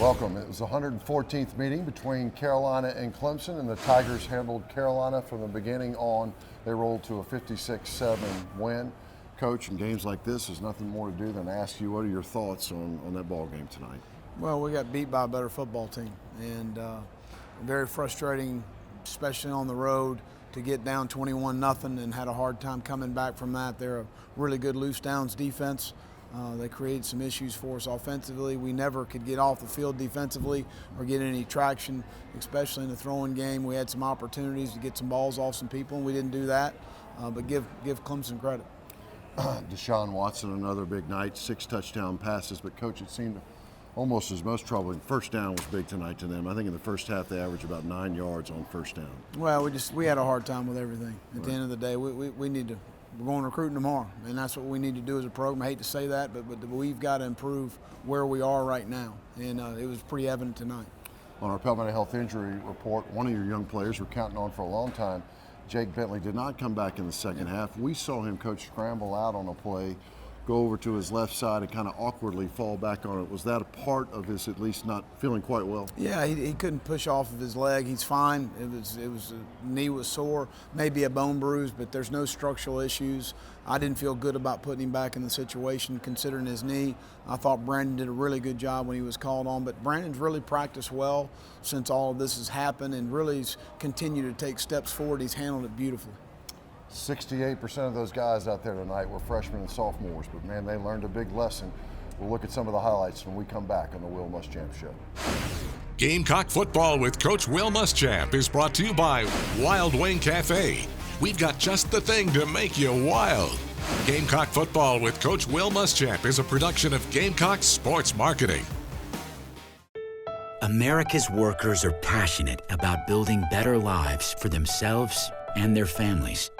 Welcome. It was the 114th meeting between Carolina and Clemson, and the Tigers handled Carolina from the beginning on. They rolled to a 56-7 win. Coach, in games like this, there's nothing more to do than ask you, what are your thoughts on that ball game tonight? Well, we got beat by a better football team, and very frustrating, especially on the road, to get down 21-0 and had a hard time coming back from that. They're a really good loose downs defense. They created some issues for us offensively. We never could get off the field defensively or get any traction, especially in the throwing game. We had some opportunities to get some balls off some people, and we didn't do that. But give Clemson credit. Deshaun Watson, another big night, 6 touchdown passes. But, Coach, it seemed almost as most troubling. First down was big tonight to them. I think in the first half they averaged about 9 yards on first down. Well, we had a hard time with everything. At the end of the day, we need to. We're going recruiting tomorrow, and that's what we need to do as a program. I hate to say that, but we've got to improve where we are right now, and it was pretty evident tonight. On our Pell Health injury report, one of your young players we're counting on for a long time, Jake Bentley, did not come back in the second half. We saw him, Coach, scramble out on a play, go over to his left side and kind of awkwardly fall back on it. Was that a part of his at least not feeling quite well? Yeah, he couldn't push off of his leg. He's fine. It was knee was sore, maybe a bone bruise, but there's no structural issues. I didn't feel good about putting him back in the situation considering his knee. I thought Brandon did a really good job when he was called on, but Brandon's really practiced well since all of this has happened and really has continued to take steps forward. He's handled it beautifully. 68% of those guys out there tonight were freshmen and sophomores, but man, they learned a big lesson. We'll look at some of the highlights when we come back on the Will Muschamp Show. Gamecock Football with Coach Will Muschamp is brought to you by Wild Wing Cafe. We've got just the thing to make you wild. Gamecock Football with Coach Will Muschamp is a production of Gamecock Sports Marketing. America's workers are passionate about building better lives for themselves and their families.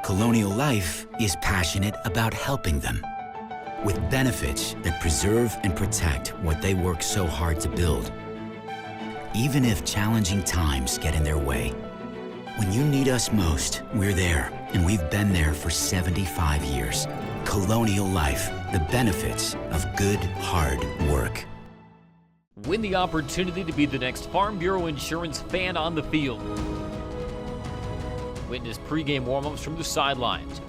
Colonial Life is passionate about helping them with benefits that preserve and protect what they work so hard to build. Even if challenging times get in their way, when you need us most, we're there, and we've been there for 75 years. Colonial Life, the benefits of good, hard work. Win the opportunity to be the next Farm Bureau Insurance fan on the field. Witness pregame warm-ups from the sidelines.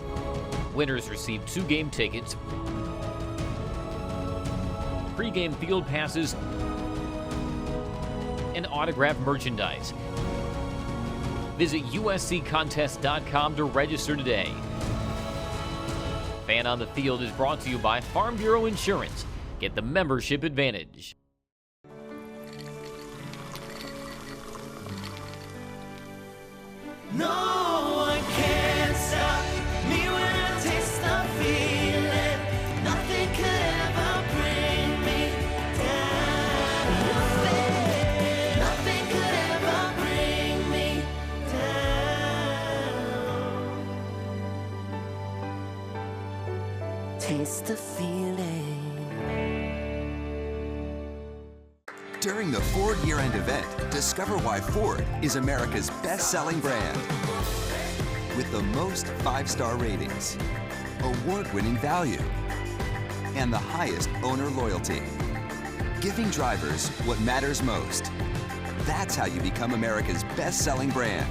Winners receive 2 game tickets, pregame field passes, and autographed merchandise. Visit usccontest.com to register today. Fan on the Field is brought to you by Farm Bureau Insurance. Get the membership advantage. No one can stop me when I taste the feeling. Nothing could ever bring me down. Nothing could ever bring me down. Taste the feeling. During the Ford year-end event, discover why Ford is America's best-selling brand. With the most 5-star ratings, award-winning value, and the highest owner loyalty. Giving drivers what matters most. That's how you become America's best-selling brand.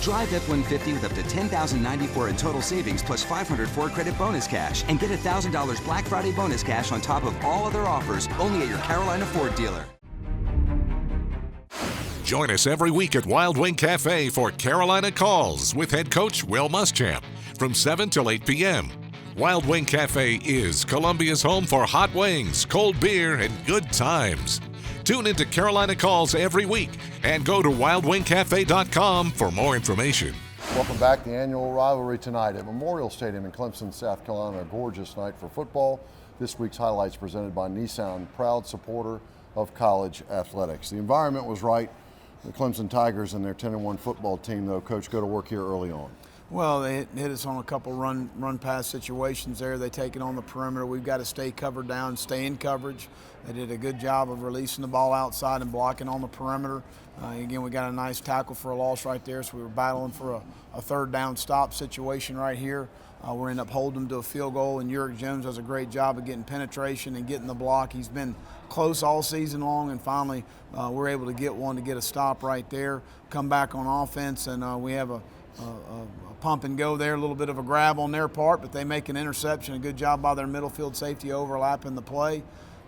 Drive F-150 with up to $10,094 in total savings plus $500 Ford credit bonus cash and get $1,000 Black Friday bonus cash on top of all other offers only at your Carolina Ford dealer. Join us every week at Wild Wing Cafe for Carolina Calls with head coach Will Muschamp from 7 till 8 p.m. Wild Wing Cafe is Columbia's home for hot wings, cold beer, and good times. Tune into Carolina Calls every week and go to wildwingcafe.com for more information. Welcome back. The annual rivalry tonight at Memorial Stadium in Clemson, South Carolina. A gorgeous night for football. This week's highlights presented by Nissan, proud supporter of college athletics. The environment was right. The Clemson Tigers and their 10-1 football team, though, Coach, go to work here early on. Well, they hit us on a couple run pass situations there. They take it on the perimeter. We've got to stay covered down, stay in coverage. They did a good job of releasing the ball outside and blocking on the perimeter. Again, we got a nice tackle for a loss right there, so we were battling for a third down stop situation right here. We end up holding them to a field goal, and Uric Jones does a great job of getting penetration and getting the block. He's been close all season long, and finally we're able to get one to get a stop right there. Come back on offense, and we have a pump and go there, a little bit of a grab on their part, but they make an interception. A good job by their middle field safety overlapping the play.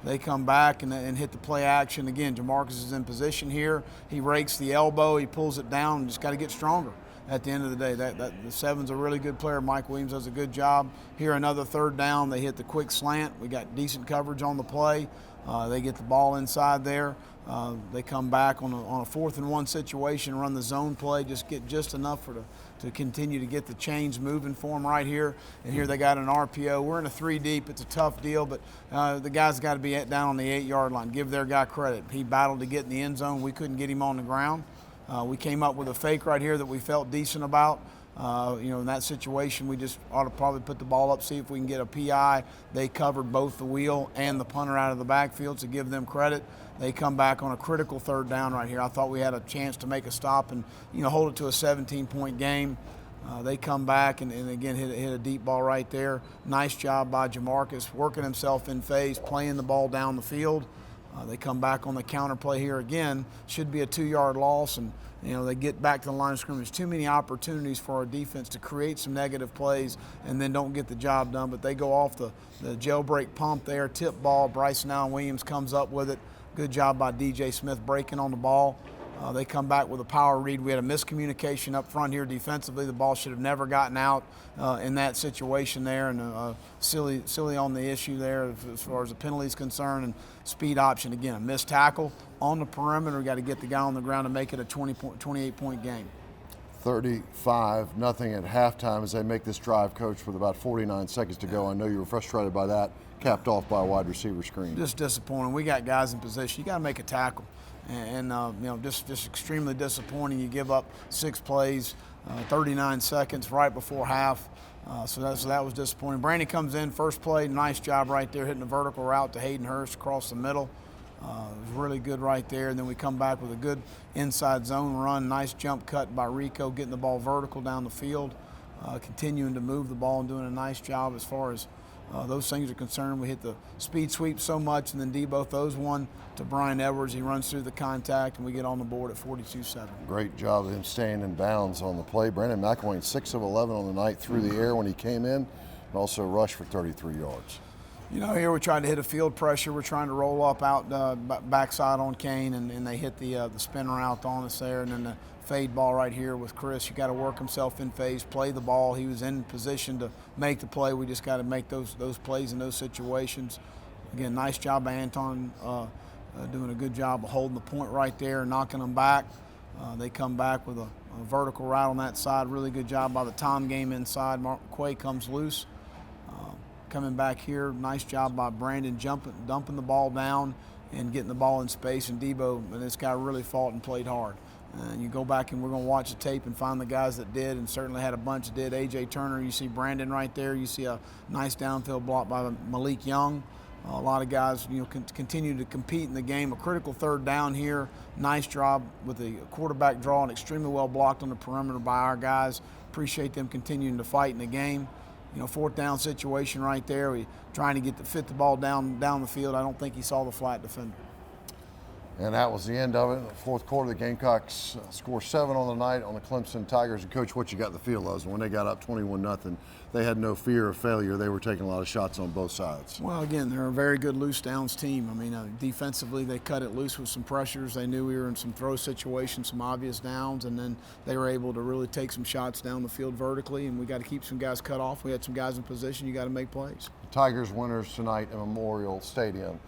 They come back and hit the play action. Again, Jamarcus is in position here. He rakes the elbow, he pulls it down, and just got to get stronger at the end of the day. The seven's a really good player. Mike Williams does a good job. Here, another third down. They hit the quick slant. We got decent coverage on the play. They get the ball inside there. They come back on a 4th and 1 situation, run the zone play, just get just enough to continue to get the chains moving for them right here. And here they got an RPO. We're in a 3 deep. It's a tough deal, but the guys got to be down on the 8-yard line. Give their guy credit. He battled to get in the end zone. We couldn't get him on the ground. We came up with a fake right here that we felt decent about. In that situation, we just ought to probably put the ball up, see if we can get a PI. They covered both the wheel and the punter out of the backfield, to give them credit. They come back on a critical third down right here. I thought we had a chance to make a stop and hold it to a 17-point game. They come back and again hit a deep ball right there. Nice job by Jamarcus, working himself in phase, playing the ball down the field. They come back on the counter play here again. Should be a 2-yard loss, and they get back to the line of scrimmage. Too many opportunities for our defense to create some negative plays and then don't get the job done. But they go off the jailbreak pump there, tip ball. Bryson Allen Williams comes up with it. Good job by DJ Smith breaking on the ball. They come back with a power read. We had a miscommunication up front here defensively. The ball should have never gotten out in that situation there, and silly on the issue there as far as the penalty is concerned, and speed option. Again, a missed tackle on the perimeter. We got to get the guy on the ground to make it a 28-point game. 35-0 at halftime as they make this drive, Coach, with about 49 seconds to go. I know you were frustrated by that, capped off by a wide receiver screen. Just disappointing. We got guys in position. You got to make a tackle. And just extremely disappointing. You give up 6 plays, 39 seconds right before half. So that was disappointing. Brandon comes in, first play, nice job right there, hitting a vertical route to Hayden Hurst across the middle. It was really good right there. And then we come back with a good inside zone run, nice jump cut by Rico, getting the ball vertical down the field, continuing to move the ball and doing a nice job as far as those things are concerned. We hit the speed sweep so much, and then Debo throws one to Brian Edwards. He runs through the contact, and we get on the board at 42-7. Great job of him staying in bounds on the play. Brandon McElwain, 6 of 11 on the night through the air when he came in, and also rushed for 33 yards. Here we tried to hit a field pressure. We're trying to roll up out backside on Kane, and they hit the spin route on us there, and then the fade ball right here with Chris. You got to work himself in phase, play the ball. He was in position to make the play. We just got to make those plays in those situations. Again, nice job by Anton, doing a good job of holding the point right there and knocking them back. They come back with a vertical route on that side. Really good job by the Tom game inside. Mark McQuay comes loose. Coming back here, nice job by Brandon dumping the ball down and getting the ball in space. And Debo and this guy really fought and played hard. And you go back and we're going to watch the tape and find the guys that did, and certainly had a bunch that did. A.J. Turner, you see Brandon right there. You see a nice downfield block by Malik Young. A lot of guys continue to compete in the game. A critical third down here. Nice job with the quarterback draw and extremely well blocked on the perimeter by our guys. Appreciate them continuing to fight in the game. 4th down situation right there. We trying to fit the ball down the field. I don't think he saw the flat defender. And that was the end of it. In the 4th quarter, the Gamecocks score 7 on the night on the Clemson Tigers. And Coach, what you got the feel of when they got up 21-0, they had no fear of failure. They were taking a lot of shots on both sides. Well, again, they're a very good loose downs team. Defensively, they cut it loose with some pressures. They knew we were in some throw situations, some obvious downs, and then they were able to really take some shots down the field vertically, and we got to keep some guys cut off. We had some guys in position. You got to make plays. The Tigers winners tonight at Memorial Stadium.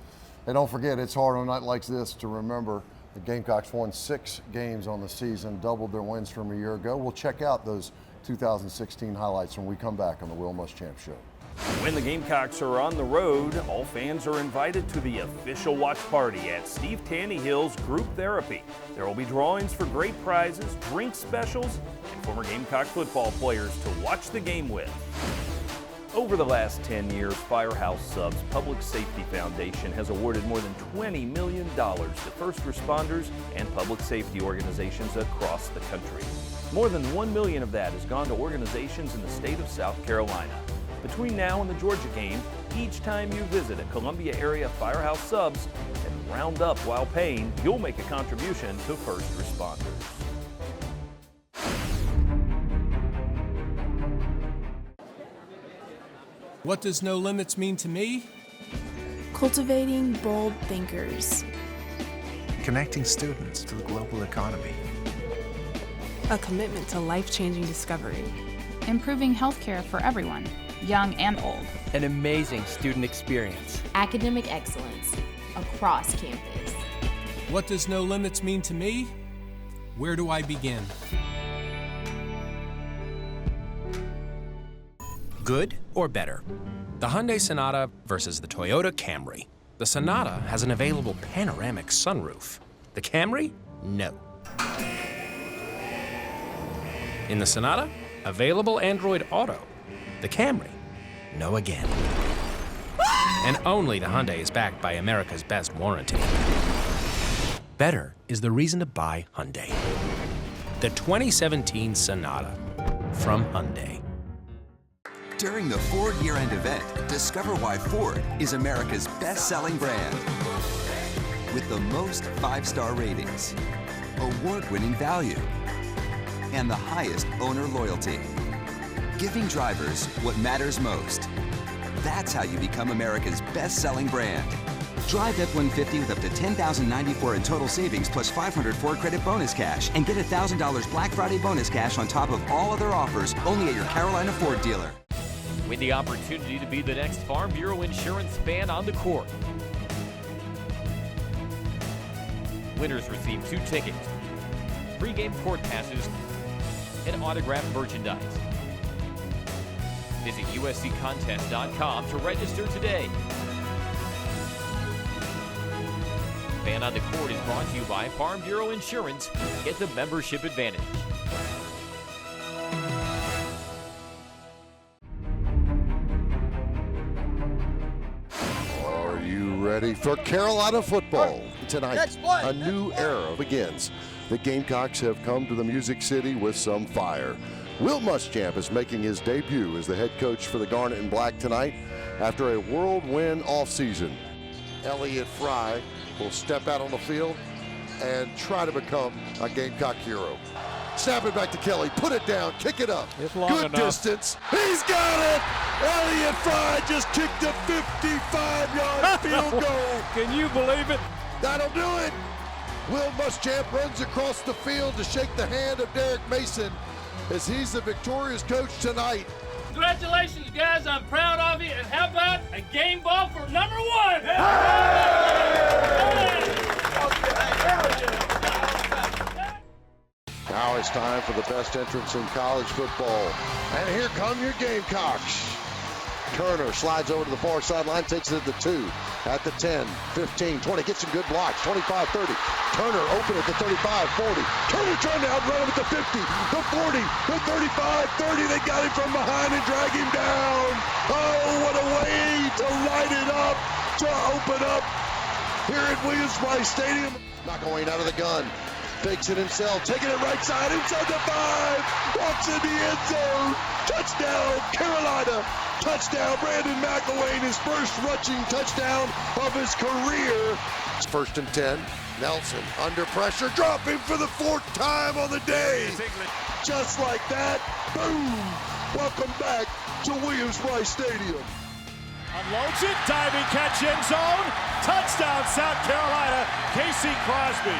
And don't forget, it's hard on a night like this to remember the Gamecocks won 6 games on the season, doubled their wins from a year ago. We'll check out those 2016 highlights when we come back on the Will Muschamp Show. When the Gamecocks are on the road, all fans are invited to the official watch party at Steve Taneyhill's Group Therapy. There will be drawings for great prizes, drink specials, and former Gamecock football players to watch the game with. Over the last 10 years, Firehouse Subs Public Safety Foundation has awarded more than $20 million to first responders and public safety organizations across the country. More than $1 million of that has gone to organizations in the state of South Carolina. Between now and the Georgia game, each time you visit a Columbia area Firehouse Subs and round up while paying, you'll make a contribution to first responders. What does no limits mean to me? Cultivating bold thinkers. Connecting students to the global economy. A commitment to life-changing discovery. Improving healthcare for everyone, young and old. An amazing student experience. Academic excellence across campus. What does no limits mean to me? Where do I begin? Good or better? The Hyundai Sonata versus the Toyota Camry. The Sonata has an available panoramic sunroof. The Camry? No. In the Sonata, available Android Auto. The Camry? No again. And only the Hyundai is backed by America's best warranty. Better is the reason to buy Hyundai. The 2017 Sonata from Hyundai. During the Ford year-end event, discover why Ford is America's best-selling brand. With the most 5-star ratings, award-winning value, and the highest owner loyalty. Giving drivers what matters most. That's how you become America's best-selling brand. Drive F-150 with up to $10,094 in total savings plus $500 Ford credit bonus cash and get $1,000 Black Friday bonus cash on top of all other offers only at your Carolina Ford dealer. Win the opportunity to be the next Farm Bureau Insurance fan on the court. Winners receive 2 tickets, pre-game court passes, and autographed merchandise. Visit usccontest.com to register today. Fan on the Court is brought to you by Farm Bureau Insurance. Get the membership advantage. Are you ready for Carolina football? Tonight, a new era begins. The Gamecocks have come to the Music City with some fire. Will Muschamp is making his debut as the head coach for the Garnet and Black tonight after a whirlwind offseason. Elliott Fry will step out on the field and try to become a Gamecock hero. Snap it back to Kelly, put it down, kick it up. It's long Good enough. Distance, he's got it! Elliott Fry just kicked a 55-yard field goal. Can you believe it? That'll do it. Will Muschamp runs across the field to shake the hand of Derek Mason as he's the victorious coach tonight. Congratulations, guys. I'm proud of you. And how about a game ball for number 1? Now it's time for the best entrance in college football. And here come your Gamecocks. Turner slides over to the far sideline, takes it at the 2, at the 10, 15, 20, gets some good blocks, 25, 30. Turner open at the 35, 40. Turner trying to outrun him at the 50, the 40, the 35, 30. They got him from behind and drag him down. Oh, what a way to light it up, to open up here at Williams-Brice Stadium. Not going out of the gun. Fakes it himself, taking it right side, inside the 5, walks in the end zone. Touchdown, Carolina. Touchdown, Brandon McElwain, his first rushing touchdown of his career. It's 1st and 10. Nelson under pressure, dropping for the 4th time on the day. Just like that, boom. Welcome back to Williams-Brice Stadium. Unloads it, diving catch end zone. Touchdown, South Carolina. Casey Crosby.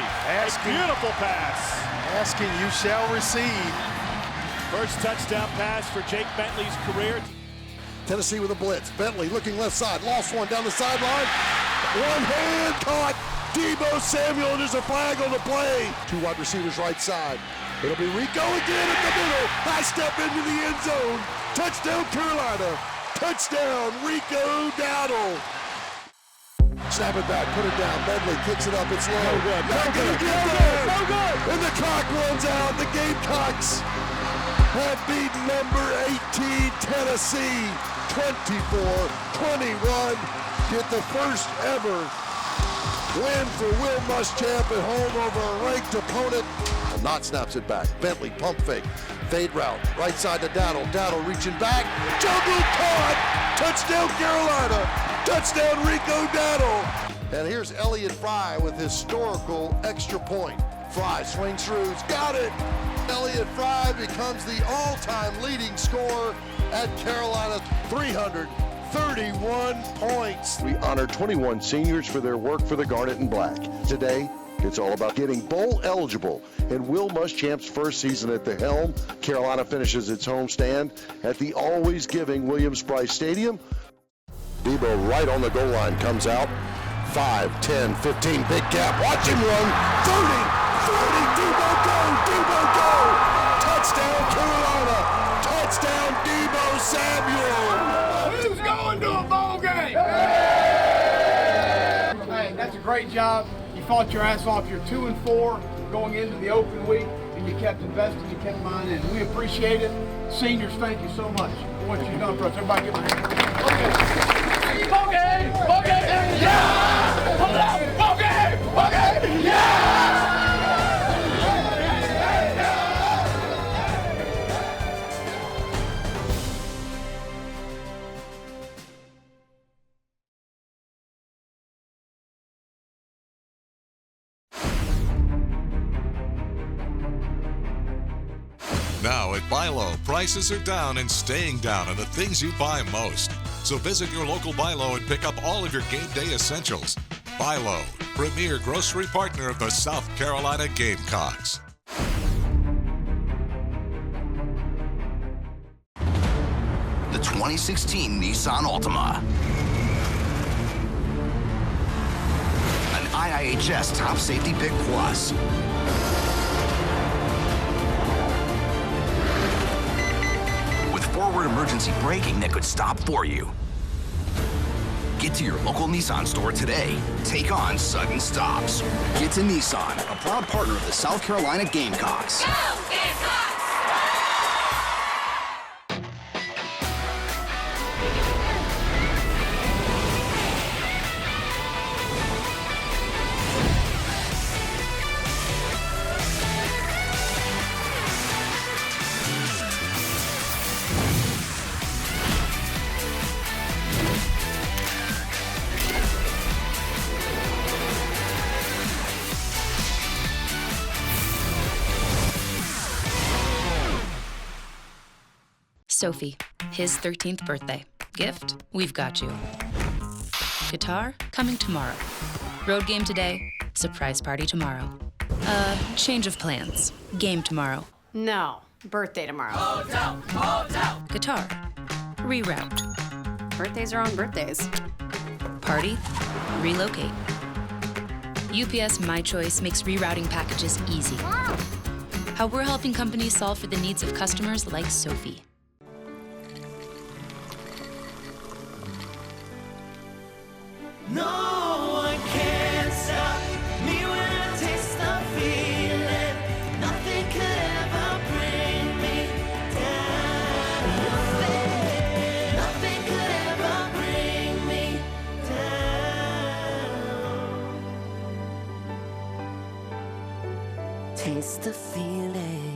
Beautiful pass. Asking, you shall receive. First touchdown pass for Jake Bentley's career. Tennessee with a blitz. Bentley looking left side. Lost one down the sideline. One hand caught. Debo Samuel, and there's a flag on the play. 2 wide receivers right side. It'll be Rico again at the middle. High step into the end zone. Touchdown Carolina. Touchdown, Rico Dowdle. Snap it back, put it down. Bentley kicks it up. It's low. No good. Not gonna get there. No good. And the clock runs out. The Gamecocks have beaten number 18 Tennessee 24-21. Get the first ever win for Will Muschamp at home over a ranked opponent. Knott snaps it back. Bentley pump fake. Fade route. Right side to Dowdle. Dowdle reaching back. Juggle caught. Touchdown Carolina. Touchdown Rico Dowdle. And here's Elliott Fry with historical extra point. Fry swings through. Got it. Elliott Fry becomes the all-time leading scorer at Carolina. 331 points. We honor 21 seniors for their work for the Garnet and Black. Today, it's all about getting bowl eligible. In Will Muschamp's first season at the helm, Carolina finishes its homestand at the always giving Williams-Brice Stadium. Debo right on the goal line comes out. 5, 10, 15, big gap. Watch him run. 30, 40, Debo go, Debo go. Touchdown Carolina. Touchdown Debo Samuel. Who's going to a bowl game? Hey, that's a great job. You fought your ass off. You're 2-4 going into the open week, and you kept investing, you kept buying in. We appreciate it. Seniors, thank you so much for what you've done for us. Everybody give a hand. Okay. Bowl game! Bowl game! Yeah! Hold up! Bowl game! Bowl game! Yeah! Now at Buy Low, prices are down and staying down on the things you buy most. So visit your local Buy Low and pick up all of your game day essentials. Buy Low, premier grocery partner of the South Carolina Gamecocks. The 2016 Nissan Altima. An IIHS Top Safety Pick Plus. Forward emergency braking that could stop for you. Get to your local Nissan store today. Take on sudden stops. Get to Nissan, a proud partner of the South Carolina Gamecocks. Go Gamecocks! Sophie, his 13th birthday. Gift, we've got you. Guitar, coming tomorrow. Road game today, surprise party tomorrow. Change of plans. Game tomorrow. No, birthday tomorrow. Hotel, hotel. Guitar, reroute. Birthdays are on birthdays. Party, relocate. UPS My Choice makes rerouting packages easy. Wow. How we're helping companies solve for the needs of customers like Sophie. No one can stop me when I taste the feeling. Nothing could ever bring me down. Nothing could ever bring me down. Taste the feeling.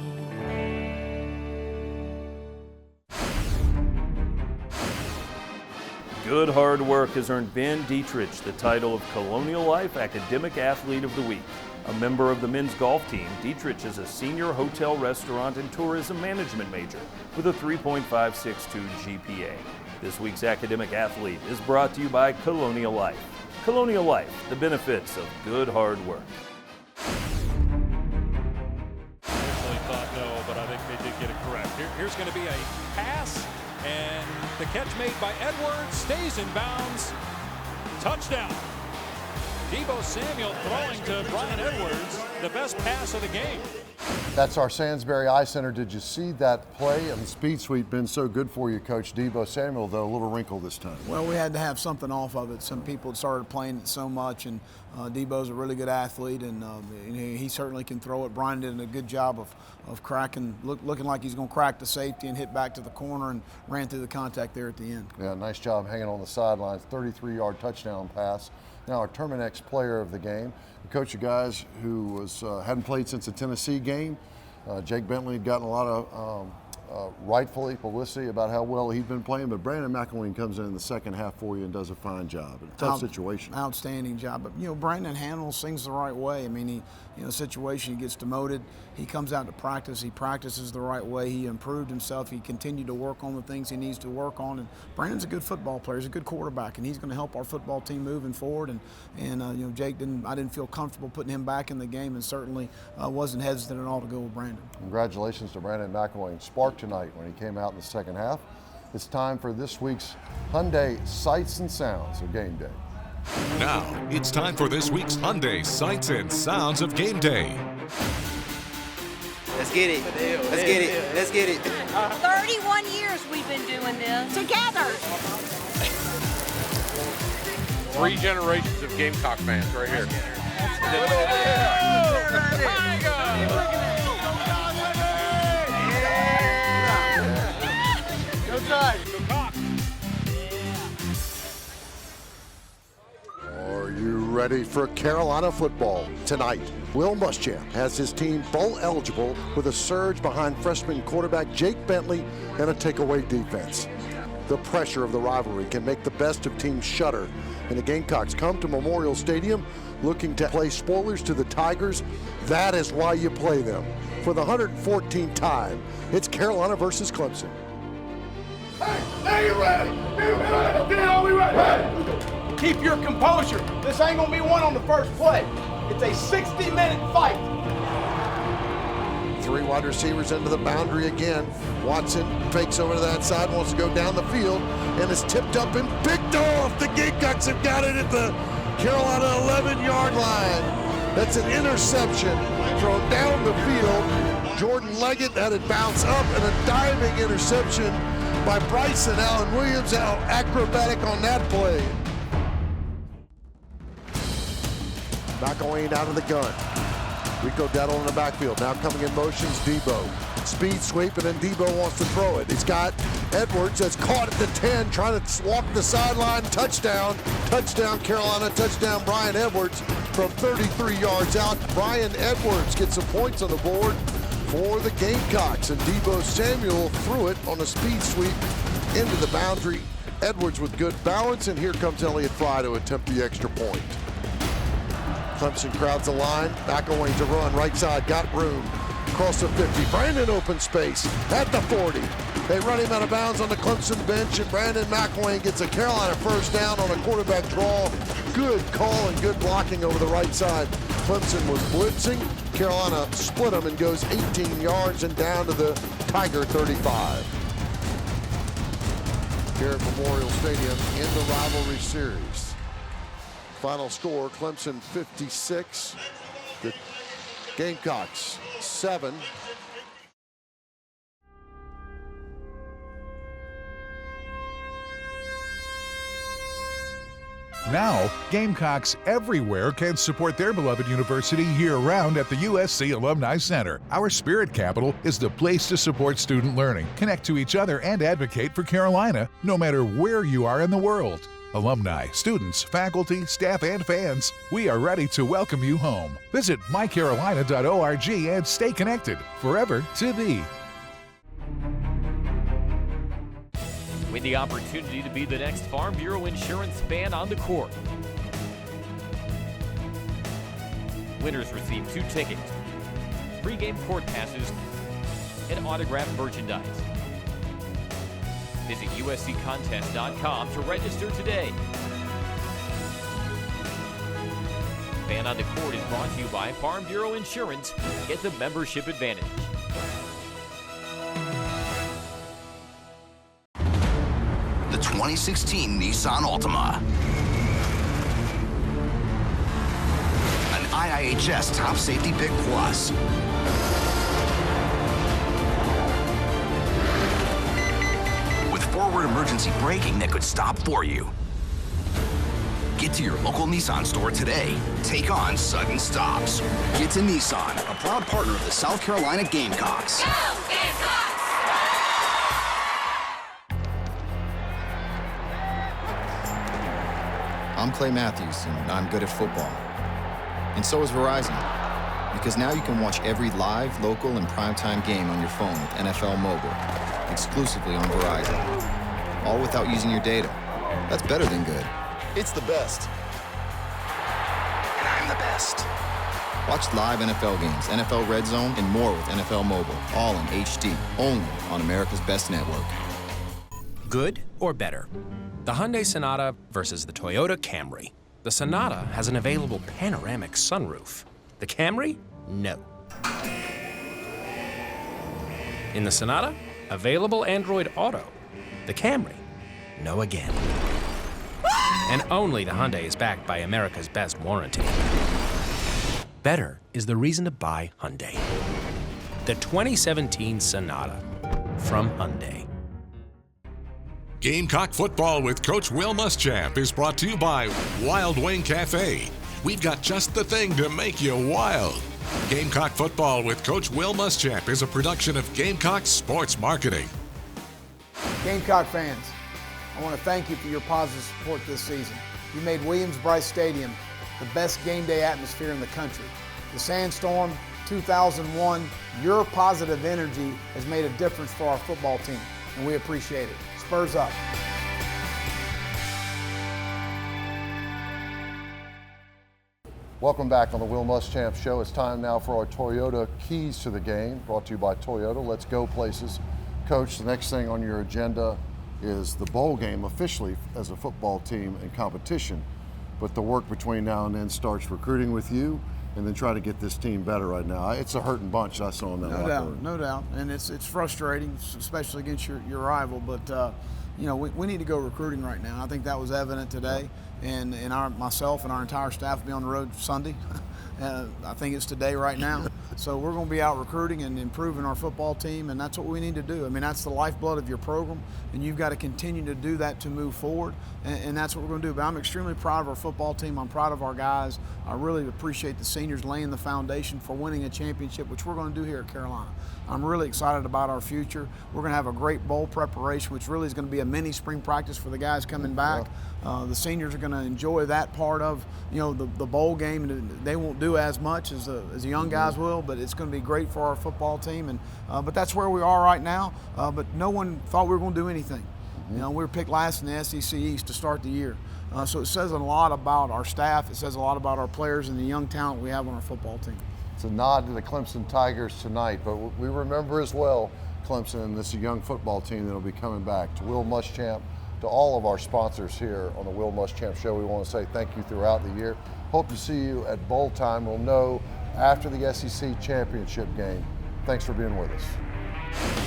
Good hard work has earned Ben Dietrich the title of Colonial Life Academic Athlete of the Week. A member of the men's golf team, Dietrich is a senior hotel, restaurant, and tourism management major with a 3.562 GPA. This week's academic athlete is brought to you by Colonial Life. Colonial Life, the benefits of good hard work. Originally thought no, but I think they did get it correct. Here's going to be a pass. And the catch made by Edwards stays in bounds. Touchdown. Debo Samuel throwing to Brian Edwards, the best pass of the game. That's our Sandsbury Eye Center. Did you see that play? And the speed sweep been so good for you, Coach Debo Samuel, though a little wrinkle this time. Well, we had to have something off of it. Some people had started playing it so much, and Debo's a really good athlete, and he certainly can throw it. Brian did a good job of cracking, looking like he's going to crack the safety and hit back to the corner, and ran through the contact there at the end. Yeah, nice job hanging on the sidelines. 33-yard touchdown pass. Now our Terminex player of the game. Coach, you guys who hadn't played since the Tennessee game. Jake Bentley had gotten a lot of rightfully publicity about how well he'd been playing, but Brandon McElwain comes in the second half for you and does a fine job. A tough situation. Outstanding job. But, Brandon handles things the right way. I mean, situation, he gets demoted. He comes out to practice. He practices the right way. He improved himself. He continued to work on the things he needs to work on. And Brandon's a good football player. He's a good quarterback, and he's going to help our football team moving forward. And Jake I didn't feel comfortable putting him back in the game, and certainly wasn't hesitant at all to go with Brandon. Congratulations to Brandon McElwain. Sparked tonight when he came out in the second half. It's time for this week's Hyundai Sights and Sounds of Game Day. Now, it's time for this week's Hyundai Sights and Sounds of Game Day. Let's get it. Let's get it. Let's get it. 31 years we've been doing this together. 3 generations of Gamecock fans right here. Go Tigers. Are you ready for Carolina football tonight? Will Muschamp has his team bowl eligible with a surge behind freshman quarterback Jake Bentley and a takeaway defense. The pressure of the rivalry can make the best of teams shudder, and the Gamecocks come to Memorial Stadium looking to play spoilers to the Tigers. That is why you play them. For the 114th time, it's Carolina versus Clemson. Hey, are you ready? Are we ready? Keep your composure. This ain't gonna be one on the first play. It's a 60-minute fight. 3 wide receivers into the boundary again. Watson fakes over to that side, wants to go down the field, and is tipped up and picked off. The Gamecocks have got it at the Carolina 11-yard line. That's an interception thrown down the field. Jordan Leggett had it bounce up, and a diving interception by Bryson Allen Williams. How acrobatic on that play. McElwain out of the gun. Rico Dettle in the backfield. Now coming in motions, Debo. Speed sweep, and then Debo wants to throw it. He's got Edwards that's caught at the 10, trying to walk the sideline. Touchdown. Touchdown, Carolina. Touchdown, Brian Edwards from 33 yards out. Brian Edwards gets some points on the board for the Gamecocks, and Debo Samuel threw it on a speed sweep into the boundary. Edwards with good balance, and here comes Elliott Fry to attempt the extra point. Clemson crowds the line. McElwain to run. Right side. Got room. Across the 50. Brandon open space at the 40. They run him out of bounds on the Clemson bench, and Brandon McElwain gets a Carolina first down on a quarterback draw. Good call and good blocking over the right side. Clemson was blitzing. Carolina split them and goes 18 yards and down to the Tiger 35. Here at Memorial Stadium in the rivalry series. Final score, Clemson 56, the Gamecocks 7. Now, Gamecocks everywhere can support their beloved university year-round at the USC Alumni Center. Our spirit capital is the place to support student learning, connect to each other, and advocate for Carolina, no matter where you are in the world. Alumni, students, faculty, staff, and fans, we are ready to welcome you home. Visit mycarolina.org and stay connected forever to thee. Win the opportunity to be the next Farm Bureau Insurance fan on the court. Winners receive 2 tickets, pre-game court passes, and autographed merchandise. Visit usccontest.com to register today. Fan on the Court is brought to you by Farm Bureau Insurance. Get the membership advantage. The 2016 Nissan Altima. An IIHS Top Safety Pick Plus. Ford emergency braking that could stop for you. Get to your local Nissan store today. Take on sudden stops. Get to Nissan, a proud partner of the South Carolina Gamecocks. Go Gamecocks! I'm Clay Matthews, and I'm good at football. And so is Verizon, because now you can watch every live, local, and primetime game on your phone with NFL Mobile, exclusively on Verizon, all without using your data. That's better than good. It's the best. And I'm the best. Watch live NFL games, NFL Red Zone, and more with NFL Mobile, all in HD, only on America's Best Network. Good or better? The Hyundai Sonata versus the Toyota Camry. The Sonata has an available panoramic sunroof. The Camry? No. In the Sonata, available Android Auto. The Camry? No again. And only the Hyundai is backed by America's best warranty. Better is the reason to buy Hyundai. The 2017 Sonata from Hyundai. Gamecock Football with Coach Will Muschamp is brought to you by Wild Wing Cafe. We've got just the thing to make you wild. Gamecock Football with Coach Will Muschamp is a production of Gamecock Sports Marketing. Gamecock fans, I want to thank you for your positive support this season. You made Williams-Brice Stadium the best game day atmosphere in the country. The Sandstorm 2001, your positive energy has made a difference for our football team, and we appreciate it. Spurs up. Welcome back on the Will Muschamp Show. It's time now for our Toyota Keys to the Game, brought to you by Toyota. Let's go places. Coach, the next thing on your agenda is the bowl game officially as a football team in competition. But the work between now and then starts recruiting with you and then try to get this team better right now. It's a hurting bunch I saw in that locker room. No doubt. And it's frustrating, especially against your rival. But, you know, we need to go recruiting right now. I think that was evident today. And myself and our entire staff will be on the road Sunday. I think it's today right now. So we're going to be out recruiting and improving our football team, and that's what we need to do. I mean, that's the lifeblood of your program, and you've got to continue to do that to move forward, and that's what we're going to do. But I'm extremely proud of our football team. I'm proud of our guys. I really appreciate the seniors laying the foundation for winning a championship, which we're going to do here at Carolina. I'm really excited about our future. We're going to have a great bowl preparation, which really is going to be a mini spring practice for the guys coming back. The seniors are going to enjoy that part of, you know, the bowl game. And they won't do as much as the young guys will, but it's going to be great for our football team. And but that's where we are right now. But no one thought we were going to do anything. You know, we were picked last in the SEC East to start the year. So it says a lot about our staff. It says a lot about our players and the young talent we have on our football team. It's a nod to the Clemson Tigers tonight, but we remember as well Clemson and this young football team that will be coming back. To Will Muschamp, to all of our sponsors here on the Will Muschamp Show, we want to say thank you throughout the year. Hope to see you at bowl time. We'll know after the SEC championship game. Thanks for being with us.